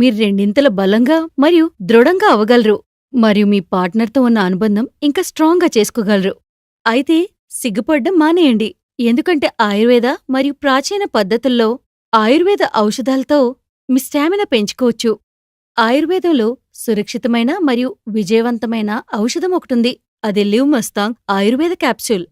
మీరు రెండింతల బలంగా మరియు దృఢంగా అవ్వగలరు మరియు మీ పార్ట్నర్తో ఉన్న అనుబంధం ఇంకా స్ట్రాంగ్గా చేసుకోగలరు. అయితే సిగ్గుపడ్డం మానేయండి, ఎందుకంటే ఆయుర్వేద మరియు ప్రాచీన పద్ధతుల్లో ఆయుర్వేద ఔషధాలతో మీ స్టామినా పెంచుకోవచ్చు. ఆయుర్వేదంలో సురక్షితమైన మరియు విజయవంతమైన ఔషధం ఒకటుంది. అది లివ్ మస్తాంగ్ ఆయుర్వేద క్యాప్సూల్.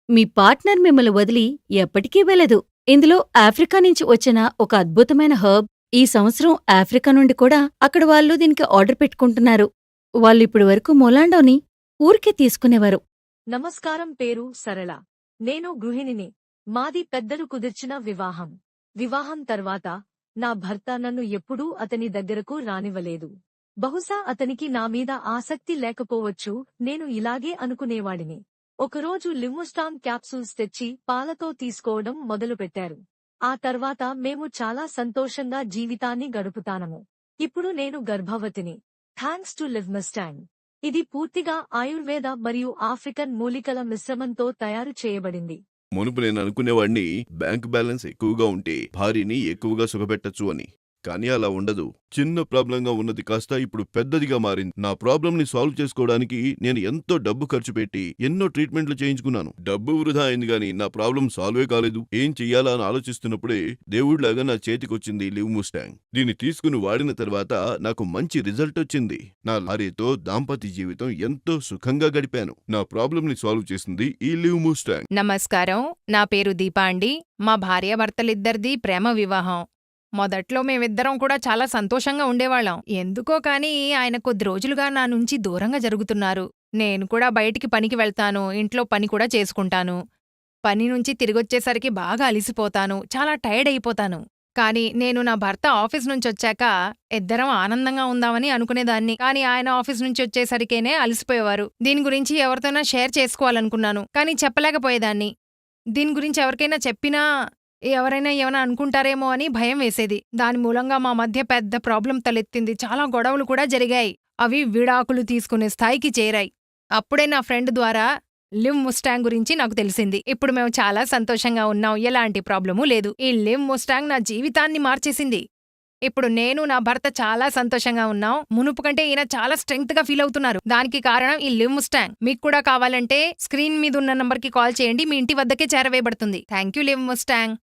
మీ పార్ట్నర్ మిమ్మల్ని వదిలి ఎప్పటికీ వెళ్ళదు. ఇందులో ఆఫ్రికా నుంచి వచ్చిన ఒక అద్భుతమైన హర్బ్. ఈ సంవత్సరం ఆఫ్రికా నుండి కూడా అక్కడ వాళ్ళు దీనికి ఆర్డర్ పెట్టుకుంటున్నారు. వాళ్ళిప్పుడు వరకు మొలాండోని ఊరికే తీసుకునేవారు. నమస్కారం, పేరు సరళ. నేను గృహిణిని. మాది పెద్దలు కుదిర్చిన వివాహం. వివాహం తర్వాత నా భర్త నన్ను ఎప్పుడూ అతని దగ్గరకు రానివ్వలేదు. బహుశా అతనికి నా మీద ఆసక్తి లేకపోవచ్చు, నేను ఇలాగే అనుకునేవాడిని. ఒకరోజు లిమ్ముస్టాంగ్ క్యాప్సూల్స్ తెచ్చి పాలతో తీసుకోవడం మొదలుపెట్టారు. ఆ తర్వాత మేము చాలా సంతోషంగా జీవితాన్ని గడుపుతానము. ఇప్పుడు నేను గర్భవతిని. Thanks to లివ్మస్టాంగ్. ఇది పూర్తిగా ఆయుర్వేద మరియు ఆఫ్రికన్ మూలికల మిశ్రమంతో తయారు చేయబడింది. మునుపు నేను అనుకునేవాడిని బ్యాంక్ బ్యాలెన్స్ ఎక్కువగా ఉంటే భార్యని ఎక్కువగా సుఖపెట్టచ్చు అని. కానీ అలా ఉండదు. చిన్న ప్రాబ్లంగా ఉన్నది కాస్త ఇప్పుడు పెద్దదిగా మారింది. నా ప్రాబ్లంని సాల్వ్ చేసుకోవడానికి నేను ఎంతో డబ్బు ఖర్చు పెట్టి ఎన్నో ట్రీట్మెంట్లు చేయించుకున్నాను. డబ్బు వృధా అయింది గాని నా ప్రాబ్లం సాల్వే కాలేదు. ఏం చెయ్యాలా అని ఆలోచిస్తున్నప్పుడే దేవుడిలాగా నా చేతికొచ్చింది లివ్ ముస్టాంగ్. దీన్ని తీసుకుని వాడిన తర్వాత నాకు మంచి రిజల్ట్ వచ్చింది. నా భార్యతో దాంపత్య జీవితం ఎంతో సుఖంగా గడిపాను. నా ప్రాబ్లంని సాల్వ్ చేసింది ఈ లివ్ ముస్టాంగ్. నమస్కారం, నా పేరు దీపా అండి. మా భార్యాభర్తలిద్దరిది ప్రేమ వివాహం. మొదట్లో మేమిద్దరం కూడా చాలా సంతోషంగా ఉండేవాళ్ళం. ఎందుకో కానీ ఆయన కొద్ది రోజులుగా నా నుంచి దూరంగా జరుగుతున్నారు. నేను కూడా బయటికి పనికి వెళ్తాను, ఇంట్లో పని కూడా చేసుకుంటాను. పని నుంచి తిరిగొచ్చేసరికి బాగా అలిసిపోతాను, చాలా టైర్డ్ అయిపోతాను. కానీ నేను నా భర్త ఆఫీస్ నుంచొచ్చాక ఇద్దరం ఆనందంగా ఉందామని అనుకునేదాన్ని. కానీ ఆయన ఆఫీస్ నుంచి వచ్చేసరికేనే అలసిపోయేవారు. దీని గురించి ఎవరితోనా షేర్ చేసుకోవాలనుకున్నాను, కానీ చెప్పలేకపోయేదాన్ని. దీని గురించి ఎవరికైనా చెప్పినా ఎవరైనా ఏమైనా అనుకుంటారేమో అని భయం వేసేది. దాని మూలంగా మా మధ్య పెద్ద ప్రాబ్లం తలెత్తింది. చాలా గొడవలు కూడా జరిగాయి. అవి విడాకులు తీసుకునే స్థాయికి చేరాయి. అప్పుడే నా ఫ్రెండ్ ద్వారా లివ్ ముస్టాంగ్ గురించి నాకు తెలిసింది. ఇప్పుడు మేము చాలా సంతోషంగా ఉన్నాం, ఎలాంటి ప్రాబ్లమూ లేదు. ఈ లివ్ ముస్టాంగ్ నా జీవితాన్ని మార్చేసింది. ఇప్పుడు నేను నా భర్త చాలా సంతోషంగా ఉన్నాం. మునుపు కంటే ఈయన చాలా స్ట్రెంగ్త్ గా ఫీల్ అవుతున్నారు. దానికి కారణం ఈ లివ్ ముస్టాంగ్. మీకు కూడా కావాలంటే స్క్రీన్ మీద ఉన్న నంబర్కి కాల్ చేయండి, మీ ఇంటి వద్దకే చేరవేయబడుతుంది. Thank you live Mustang.